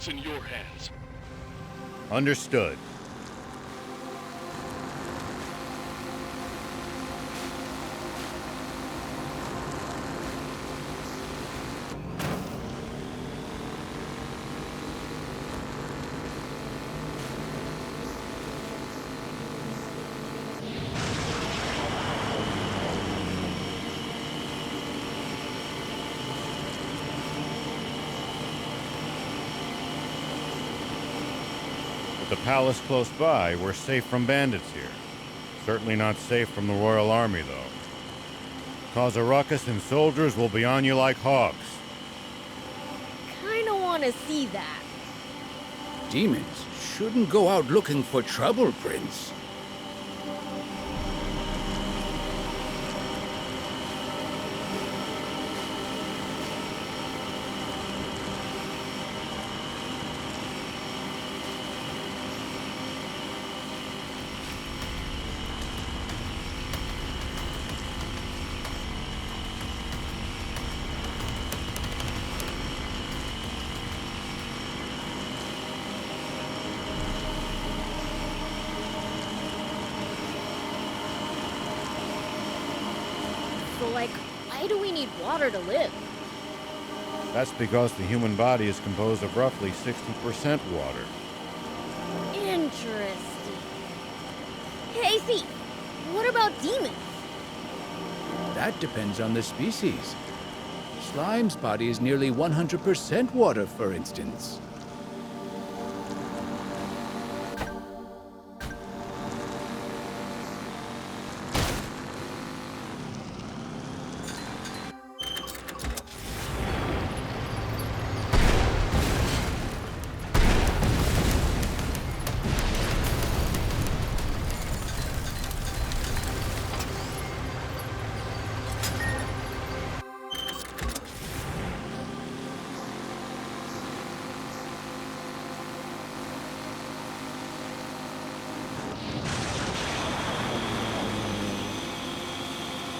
It's in your hands. Understood. The palace close by, we're safe from bandits here. Certainly not safe from the Royal Army, though. Cause a ruckus and soldiers will be on you like hawks. Kinda wanna see that. Demons shouldn't go out looking for trouble, Prince. So like, why do we need water to live? That's because the human body is composed of roughly 60% water. Interesting. Hey, Thief, what about demons? That depends on the species. Slime's body is nearly 100% water, for instance.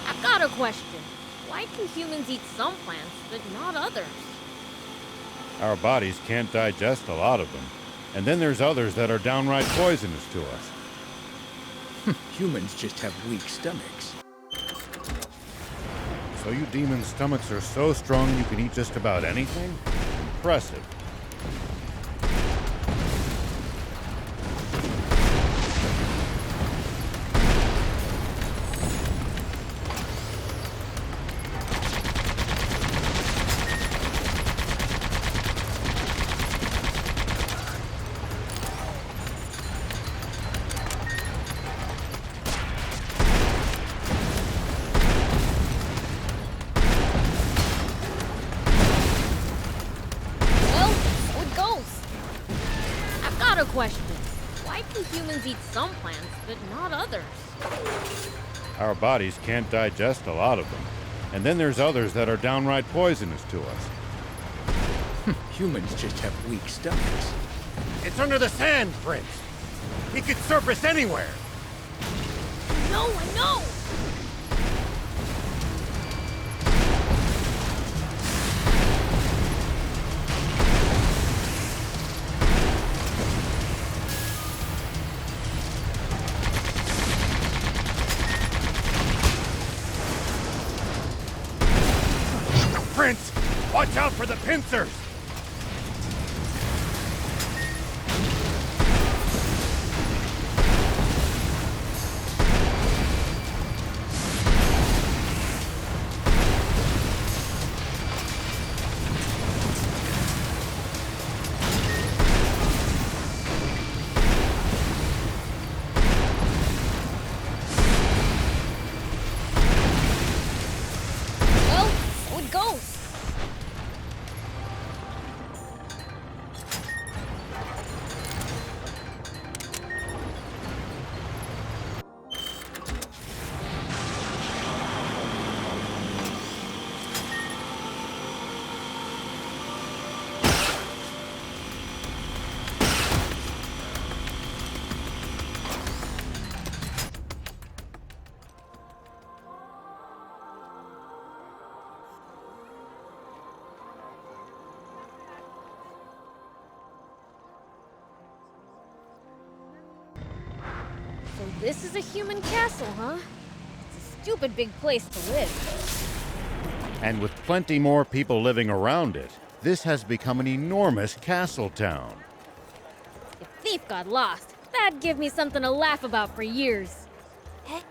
I've got a question. Why can humans eat some plants, but not others? Our bodies can't digest a lot of them. And then there's others that are downright poisonous to us. Humans just have weak stomachs. So you demons' stomachs are so strong you can eat just about anything? Impressive. Well, so it goes. I've got a question. Why can humans eat some plants, but not others? Our bodies can't digest a lot of them. And then there's others that are downright poisonous to us. Humans just have weak stomachs. It's under the sand, Prince. He could surface anywhere. No, I know! Prince, watch out for the pincers! Well, so it goes. This is a human castle, huh? It's a stupid big place to live. And with plenty more people living around it, this has become an enormous castle town. If Thief got lost, that'd give me something to laugh about for years. Heh.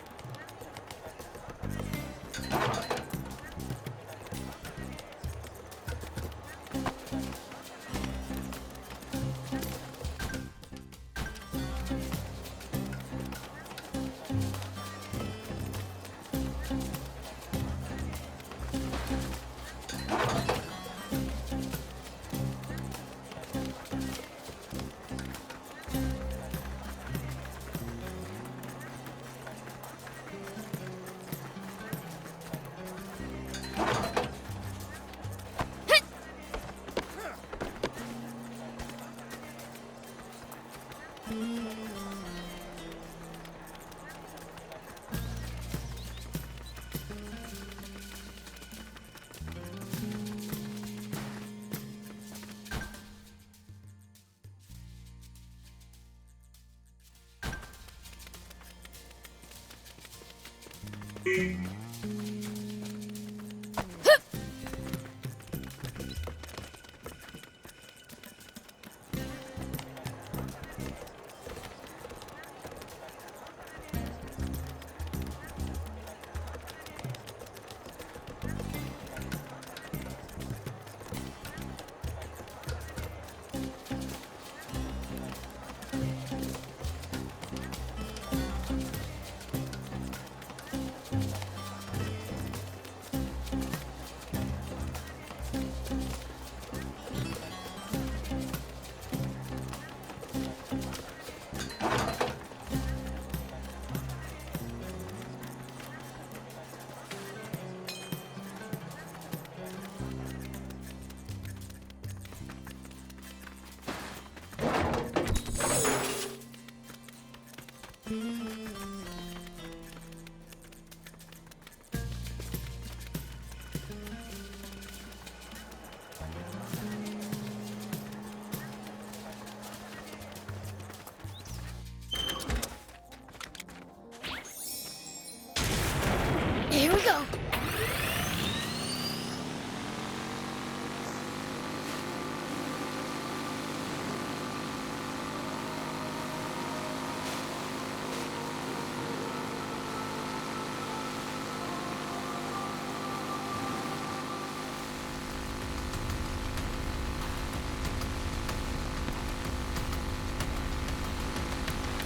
Here we go.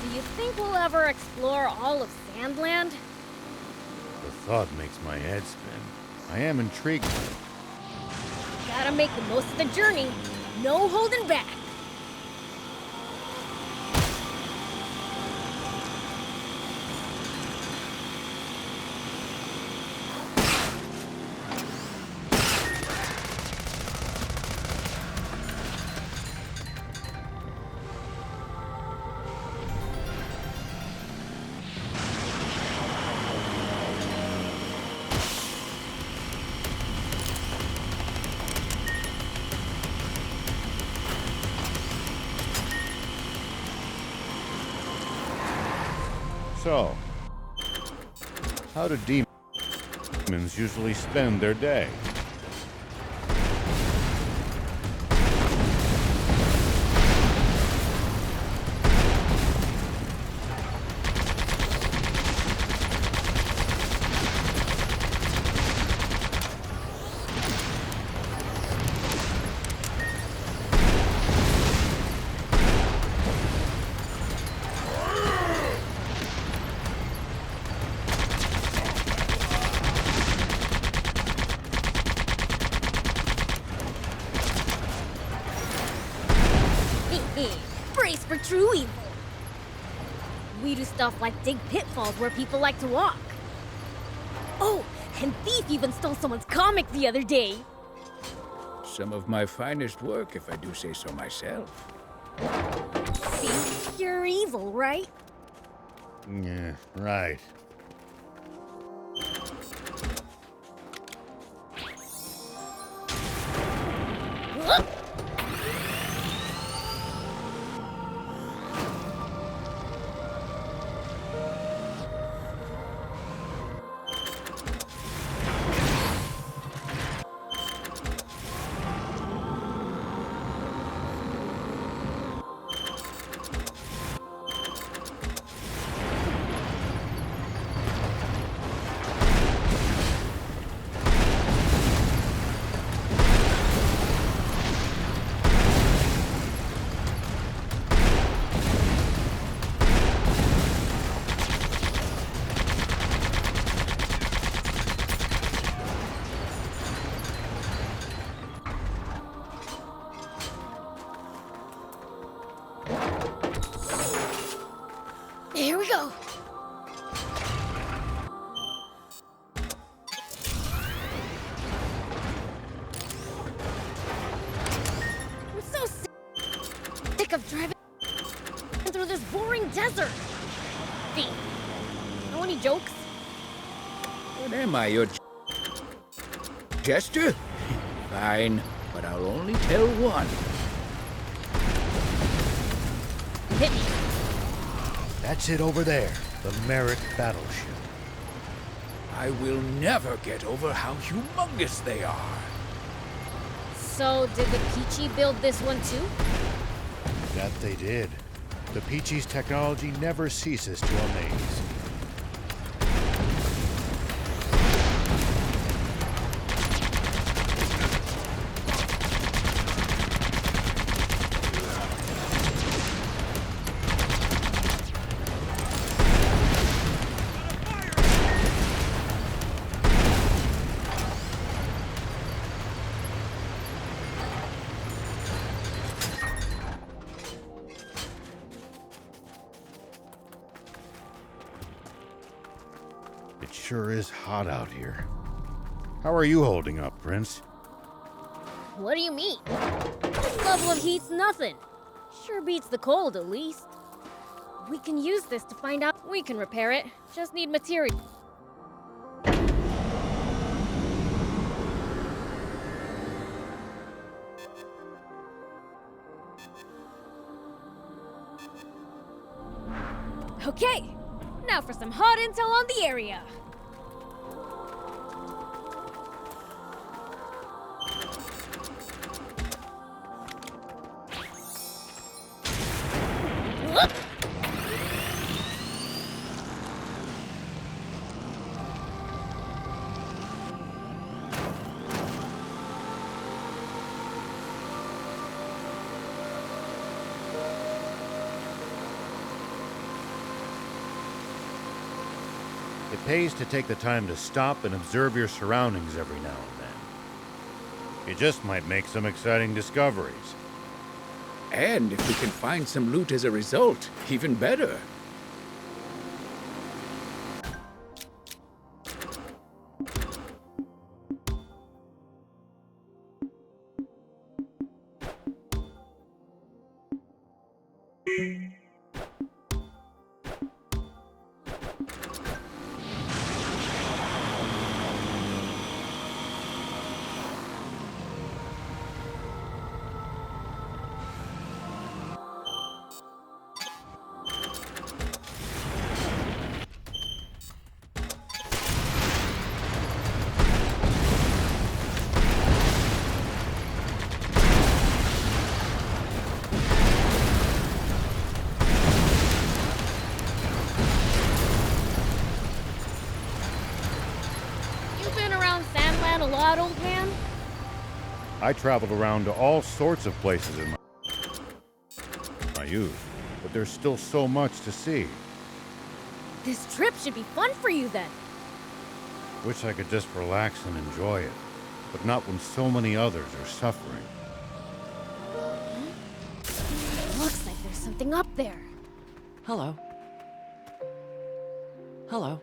Do you think we'll ever explore all of Sandland? The thought makes my head spin. I am intrigued. Gotta make the most of the journey. No holding back. So, how do demons usually spend their day? Brace for true evil. We do stuff like dig pitfalls where people like to walk. Oh, and Thief even stole someone's comic the other day. Some of my finest work, if I do say so myself. See, pure evil, right? Yeah, right. Whoop! go! I'm so sick of driving through this boring desert. Hey, know any jokes? What am I, your jester? Fine, but I'll only tell one. Hit me. That's it over there, the Merrick battleship. I will never get over how humongous they are. So, did the Peachy build this one too? That they did. The Peachy's technology never ceases to amaze. It sure is hot out here. How are you holding up, Prince? What do you mean? This level of heat's nothing. Sure beats the cold, at least. We can use this to find out. We can repair it. Just need material. Okay, now for some hot intel on the area. Whoop! It pays to take the time to stop and observe your surroundings every now and then. You just might make some exciting discoveries. And if we can find some loot as a result, even better. A lot, old man? I traveled around to all sorts of places in my youth, but there's still so much to see. This trip should be fun for you then. Wish I could just relax and enjoy it, but not when so many others are suffering. Looks like there's something up there. Hello. Hello.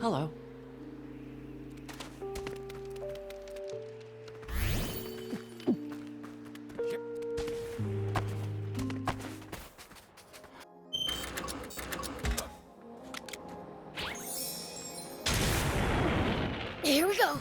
Hello. Here we go.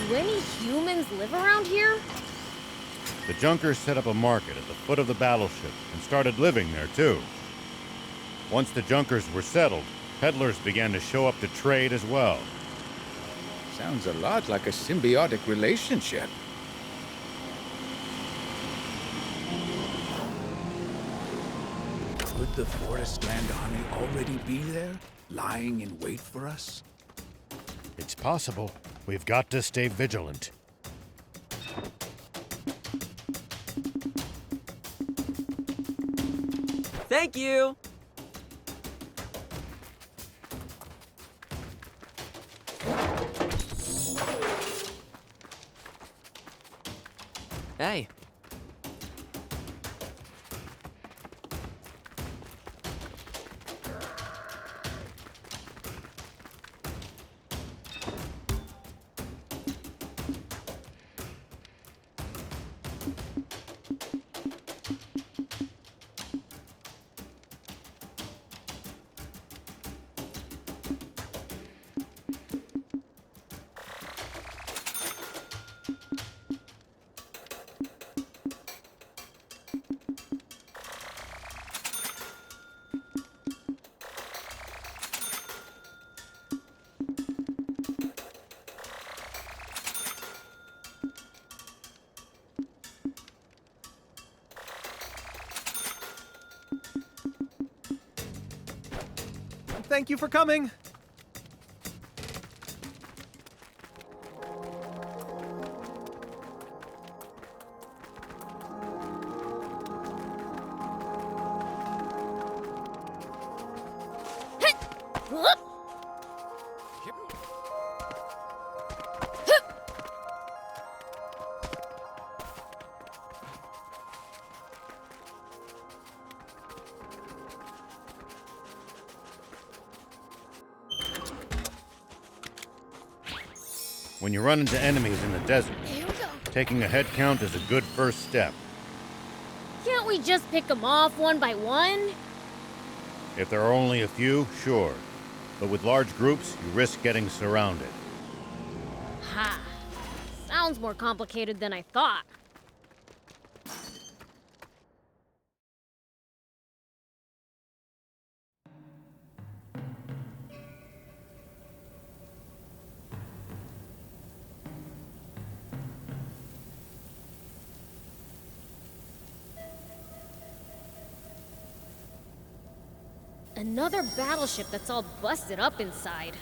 Do any humans live around here? The Junkers set up a market at the foot of the battleship and started living there too. Once the Junkers were settled, peddlers began to show up to trade as well. Sounds a lot like a symbiotic relationship. Could the Forestland army already be there, lying in wait for us? It's possible. We've got to stay vigilant. Thank you! Hey. Thank you for coming. Whoop! When you run into enemies in the desert, Here we go. taking a head count is a good first step. Can't we just pick them off one by one? If there are only a few, sure. But with large groups, you risk getting surrounded. Ha! Sounds more complicated than I thought. Another battleship that's all busted up inside.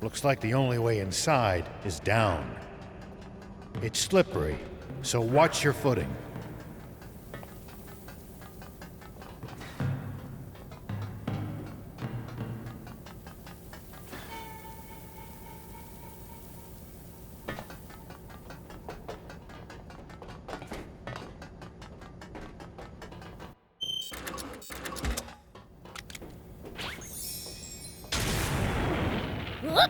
Looks like the only way inside is down. It's slippery, so watch your footing. Whoop!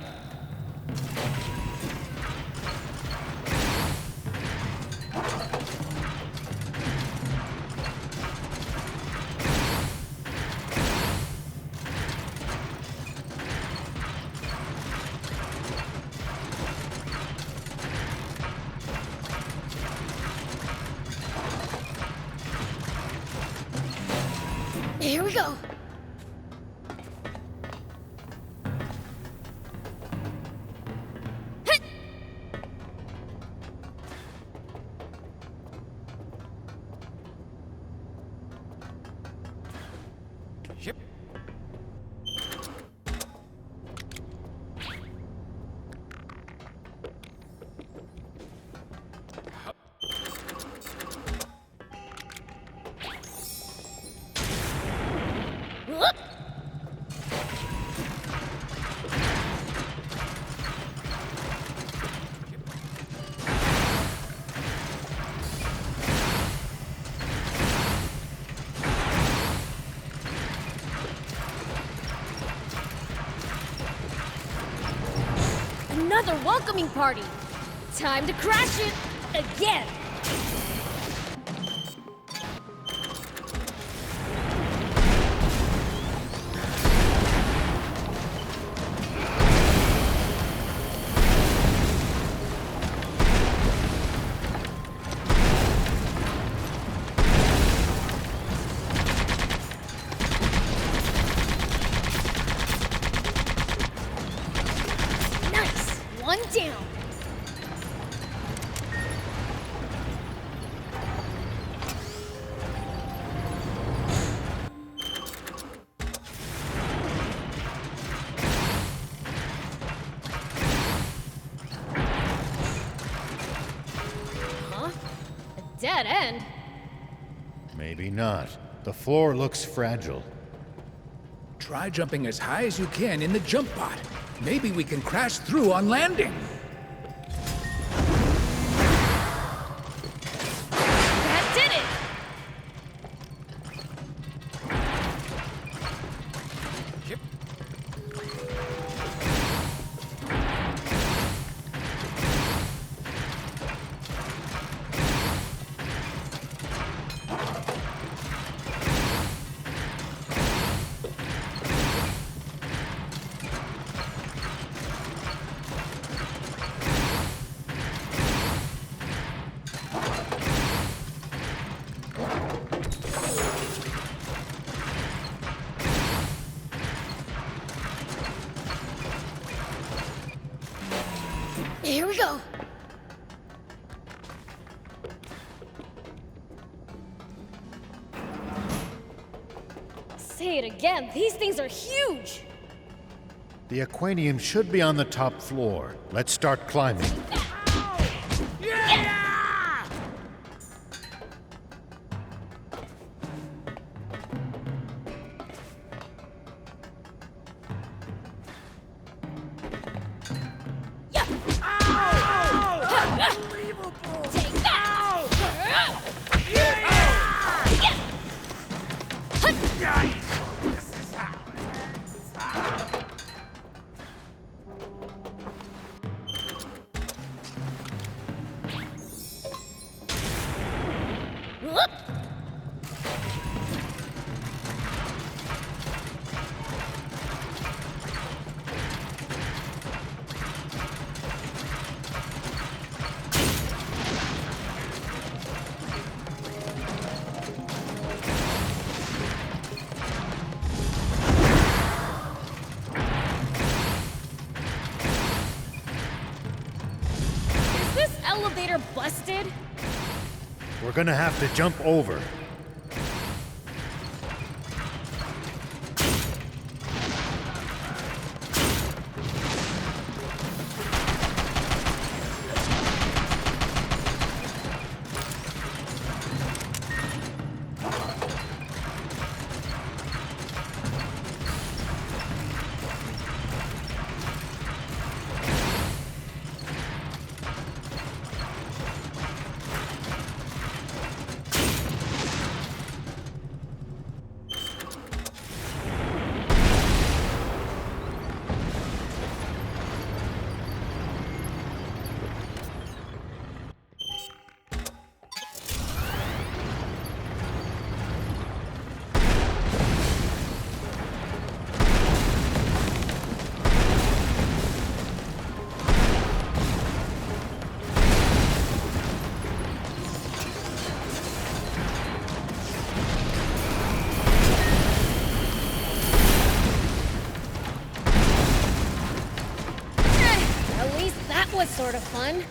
Here we go. Hit! Yep. Whoop! Another welcoming party! Time to crash it again! Nice! One down! dead end. Maybe not. The floor looks fragile. Try jumping as high as you can in the jump pod. Maybe we can crash through on landing. That did it! Here we go. Say it again, these things are huge! The aquanium should be on the top floor. Let's start climbing. Take that! Whoop! Is this elevator busted? We're gonna have to jump over. At least that was sort of fun.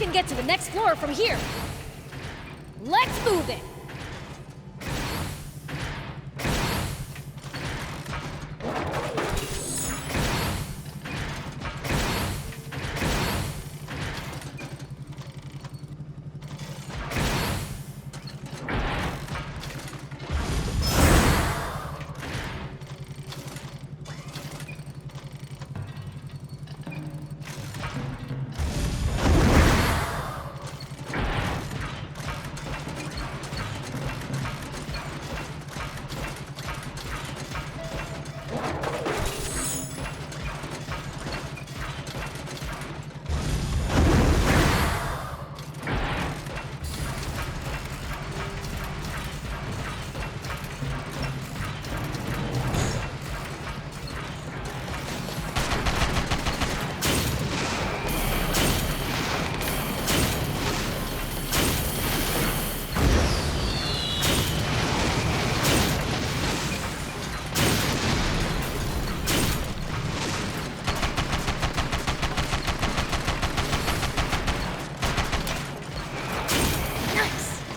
can get to the next floor from here. Let's move it!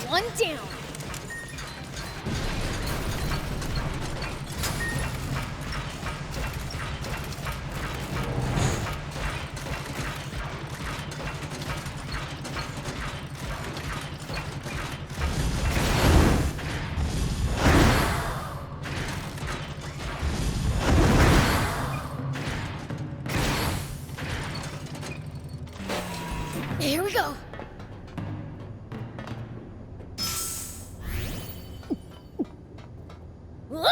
One down. Here we go. Whoop!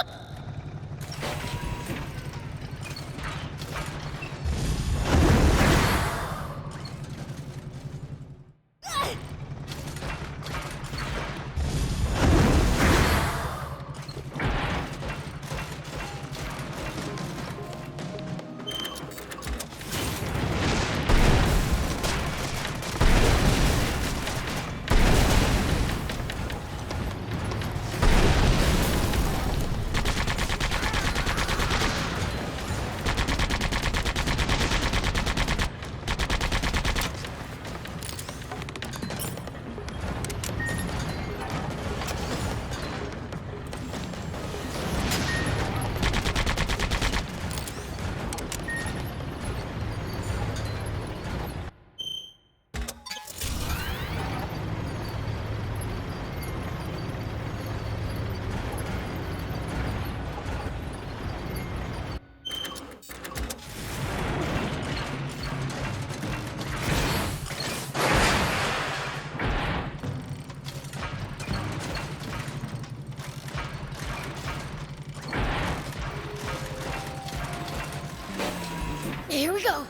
Here we go.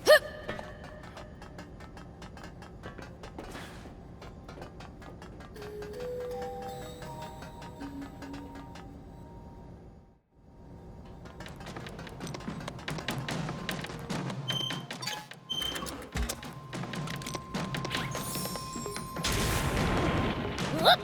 Hup! Whoop!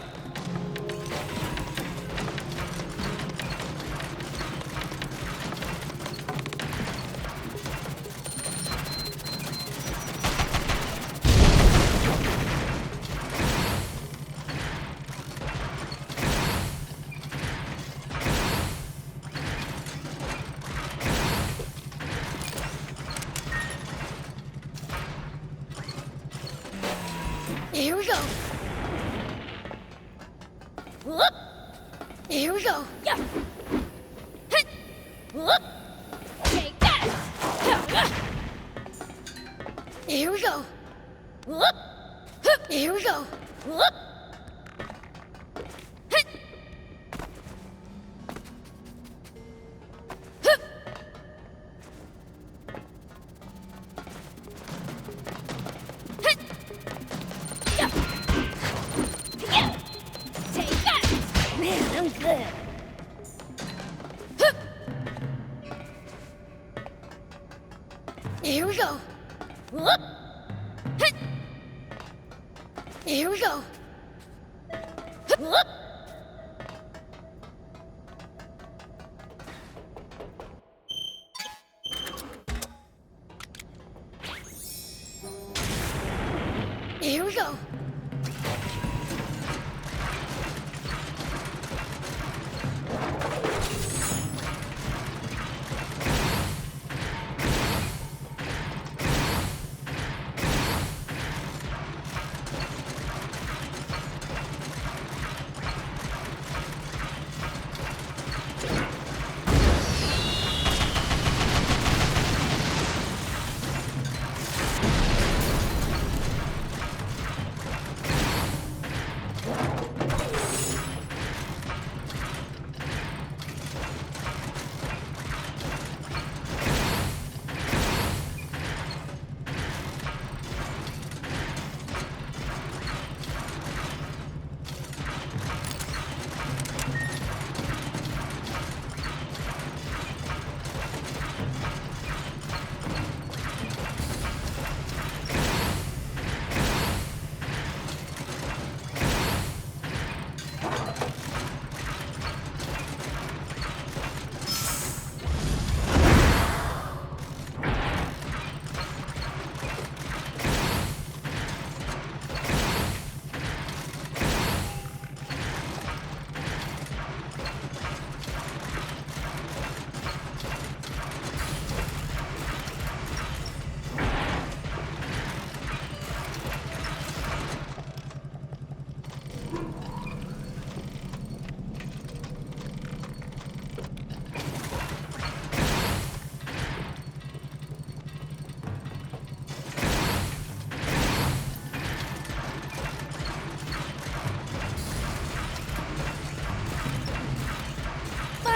Here we go. Whoop! Here we go. Yeah. Hit. Whoop! Take that. Here we go. Whoop! Hup. Here we go. Whoop! Hit. Hup. Hit. Yeah. Yeah. Take that. Man, I'm good. Hup. Here we go. Whoop. Hit. Here we go. Whoop.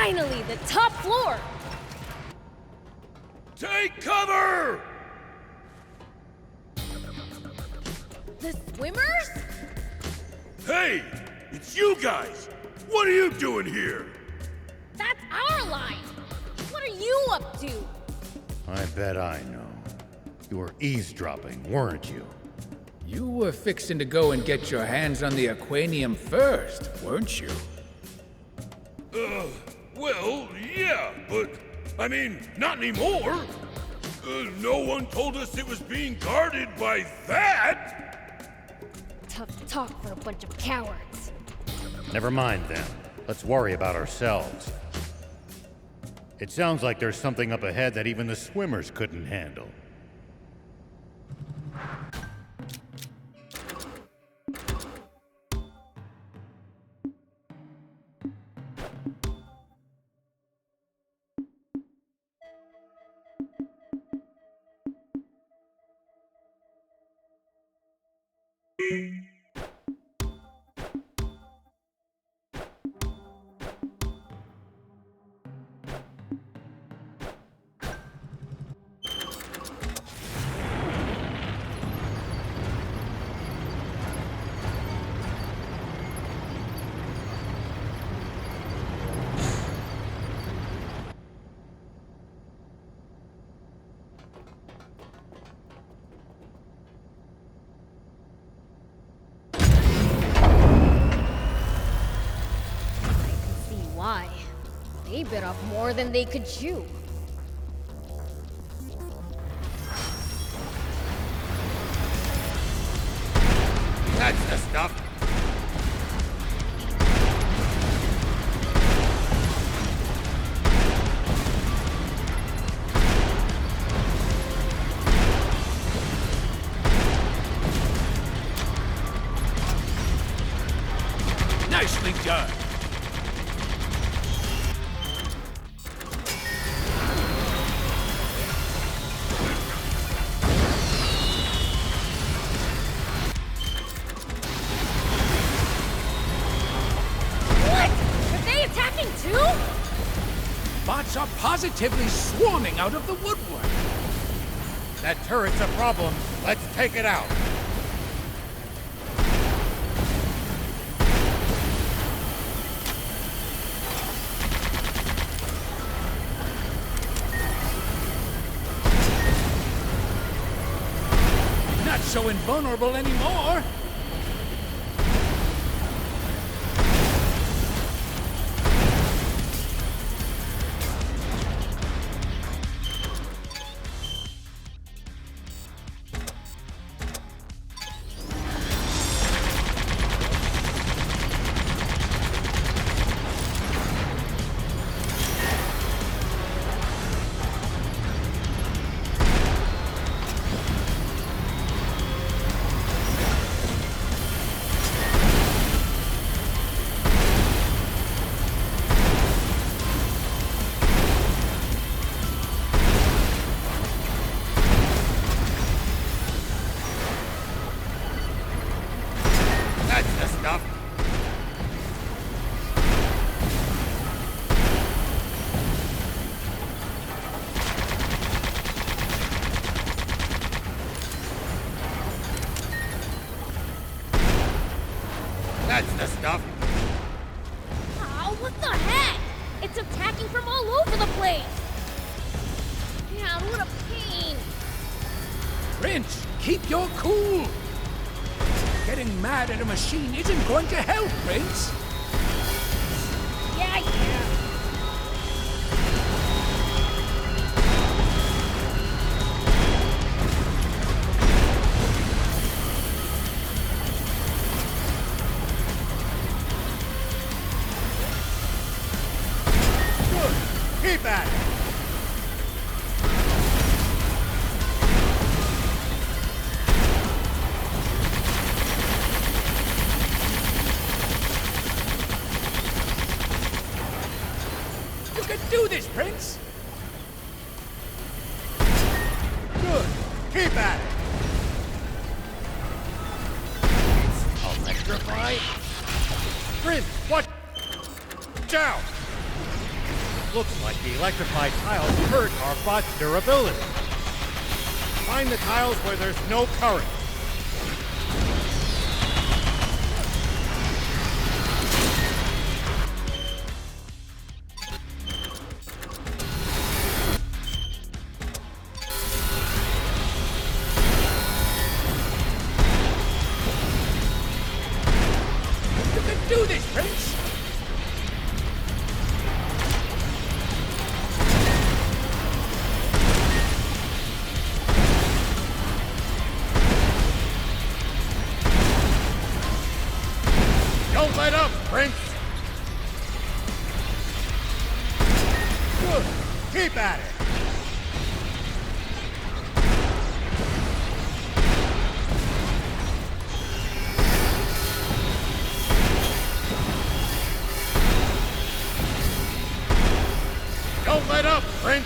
Finally, the top floor! Take cover! The swimmers? Hey! It's you guys! What are you doing here? That's our line! What are you up to? I bet I know. You were eavesdropping, weren't you? You were fixing to go and get your hands on the Aquanium first, weren't you? Well, yeah, but... I mean, not anymore! No one told us it was being guarded by that! Tough talk for a bunch of cowards. Never mind them. Let's worry about ourselves. It sounds like there's something up ahead that even the swimmers couldn't handle. Why? They bit off more than they could chew. That's the stuff! Nicely done! What? Are they attacking too? Bots are positively swarming out of the woodwork! That turret's a problem. Let's take it out. Not so invulnerable anymore! That's the stuff! That's the stuff! Oh, what the heck? It's attacking from all over the place! Yeah, what a pain! Prince, keep your cool! Getting mad at a machine isn't going to help, Prince! Yeah. Keep at it! You can do this, Prince! Good! Keep at it! Electrify? Prince, watch out! Looks like the electrified tiles hurt our bot's durability. Find the tiles where there's no current. You can do this, Prince! Don't let up, Prince! Good. Keep at it! Don't let up, Prince!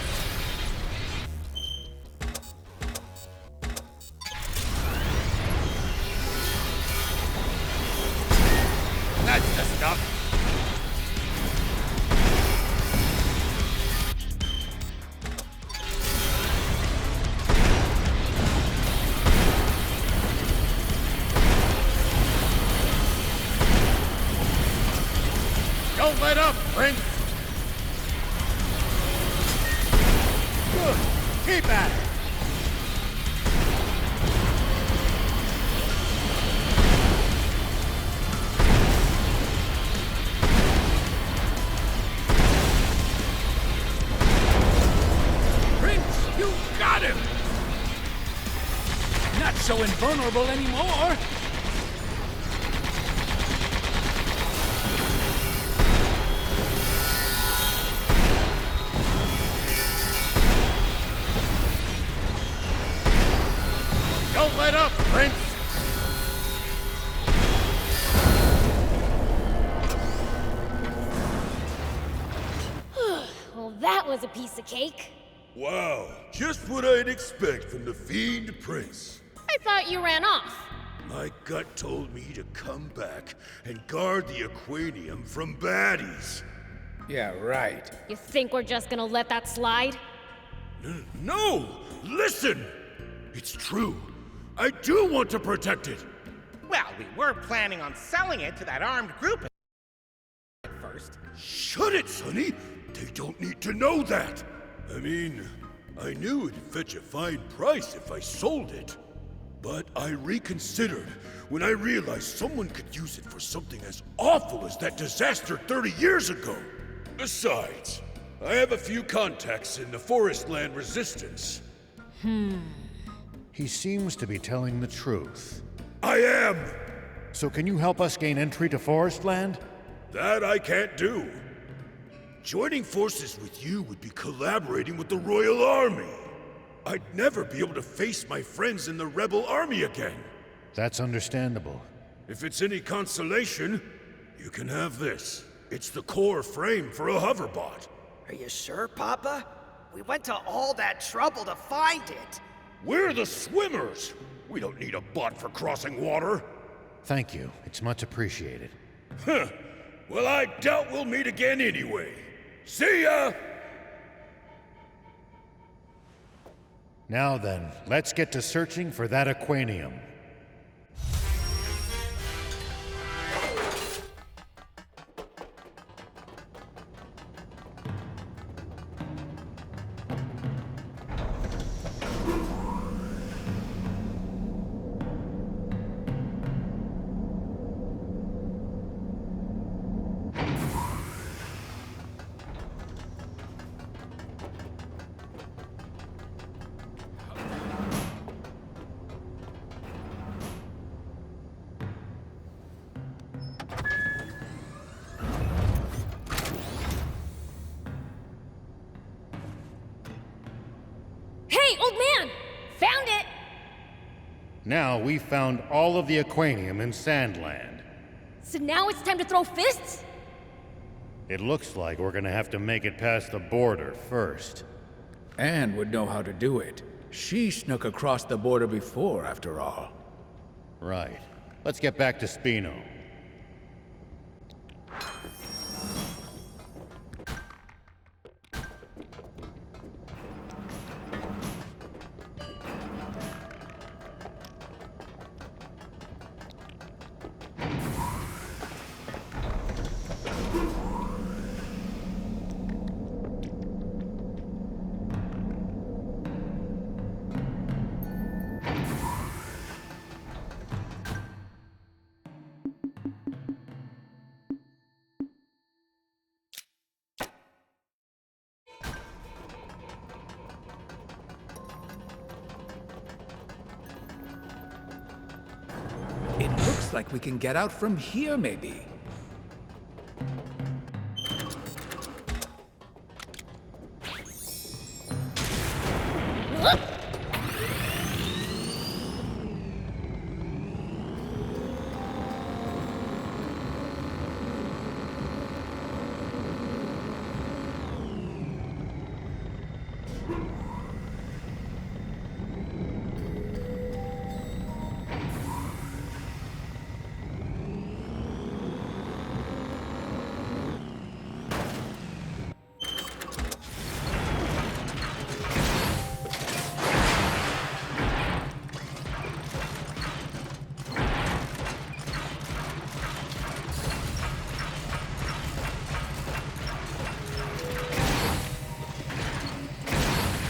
That's the stuff! Don't let up, Prince! Good. Keep at it! Prince, you got him! Not so invulnerable anymore! Don't let up, Prince! Well, that was a piece of cake. Wow, just what I'd expect from the Fiend Prince. I thought you ran off. My gut told me to come back and guard the Aquanium from baddies. Yeah, right. You think we're just gonna let that slide? No! Listen! It's true. I do want to protect it. Well, we were planning on selling it to that armed group at first. Shut it, Sonny! They don't need to know that! I mean, I knew it'd fetch a fine price if I sold it. But I reconsidered when I realized someone could use it for something as awful as that disaster 30 years ago. Besides, I have a few contacts in the Forestland Resistance. He seems to be telling the truth. I am! So can you help us gain entry to Forestland? That I can't do. Joining forces with you would be collaborating with the Royal Army. I'd never be able to face my friends in the Rebel Army again. That's understandable. If it's any consolation, you can have this. It's the core frame for a hoverbot. Are you sure, Papa? We went to all that trouble to find it. We're the swimmers! We don't need a bot for crossing water. Thank you. It's much appreciated. Huh. Well, I doubt we'll meet again anyway. See ya! Now then, let's get to searching for that Aquanium. Hey, old man! Found it! Now we've found all of the Aquanium in Sandland. So now it's time to throw fists? It looks like we're gonna have to make it past the border first. Anne would know how to do it. She snuck across the border before, after all. Right. Let's get back to Spino. It looks like we can get out from here, maybe.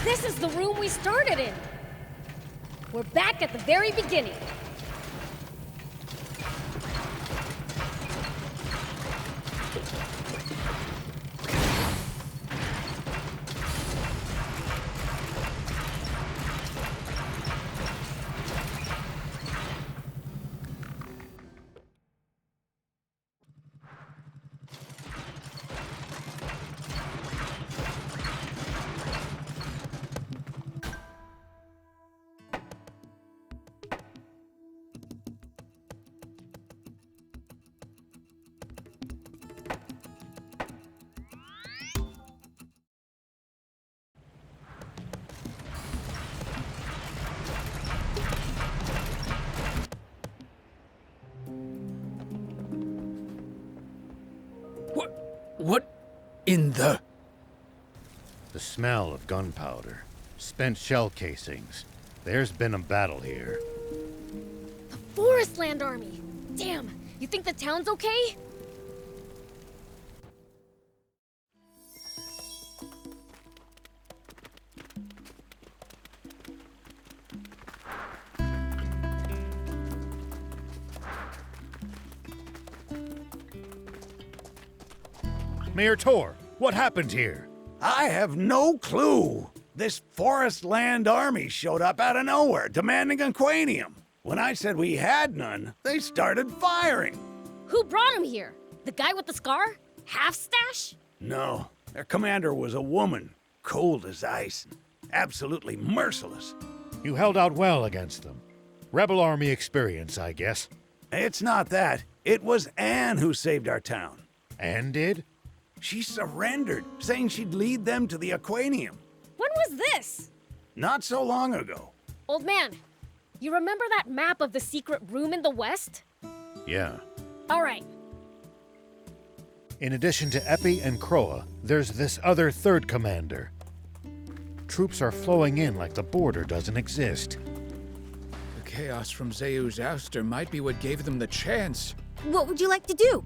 This is the room we started in. We're back at the very beginning. What in the... The smell of gunpowder. Spent shell casings. There's been a battle here. The Forestland Army. Damn, you think the town's okay? Mayor Tor, what happened here? I have no clue. This Forest Land Army showed up out of nowhere, demanding a quanium. When I said we had none, they started firing. Who brought him here? The guy with the scar? Half-stash? No, their commander was a woman, cold as ice, absolutely merciless. You held out well against them. Rebel Army experience, I guess. It's not that. It was Anne who saved our town. Anne did? She surrendered, saying she'd lead them to the Aquanium. When was this? Not so long ago. Old man, you remember that map of the secret room in the west? Yeah. All right. In addition to Epi and Kroa, there's this other third commander. Troops are flowing in like the border doesn't exist. The chaos from Zeu's ouster might be what gave them the chance. What would you like to do?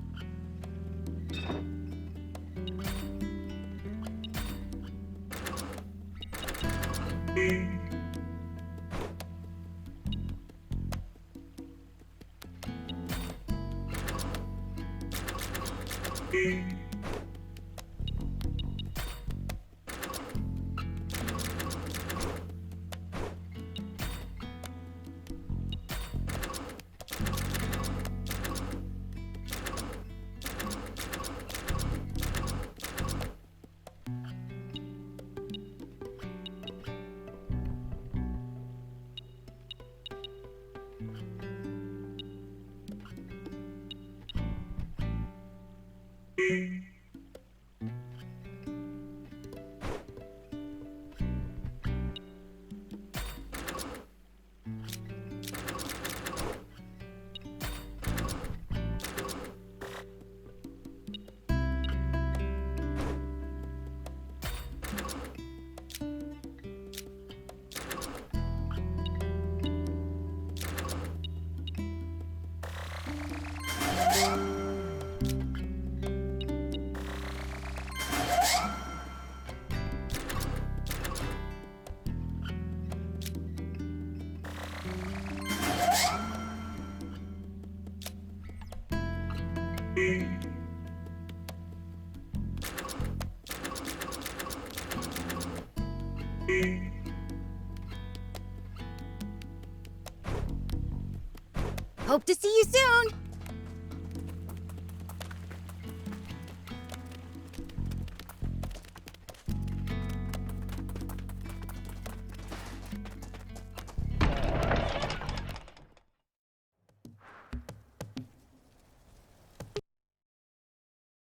Hope to see you soon!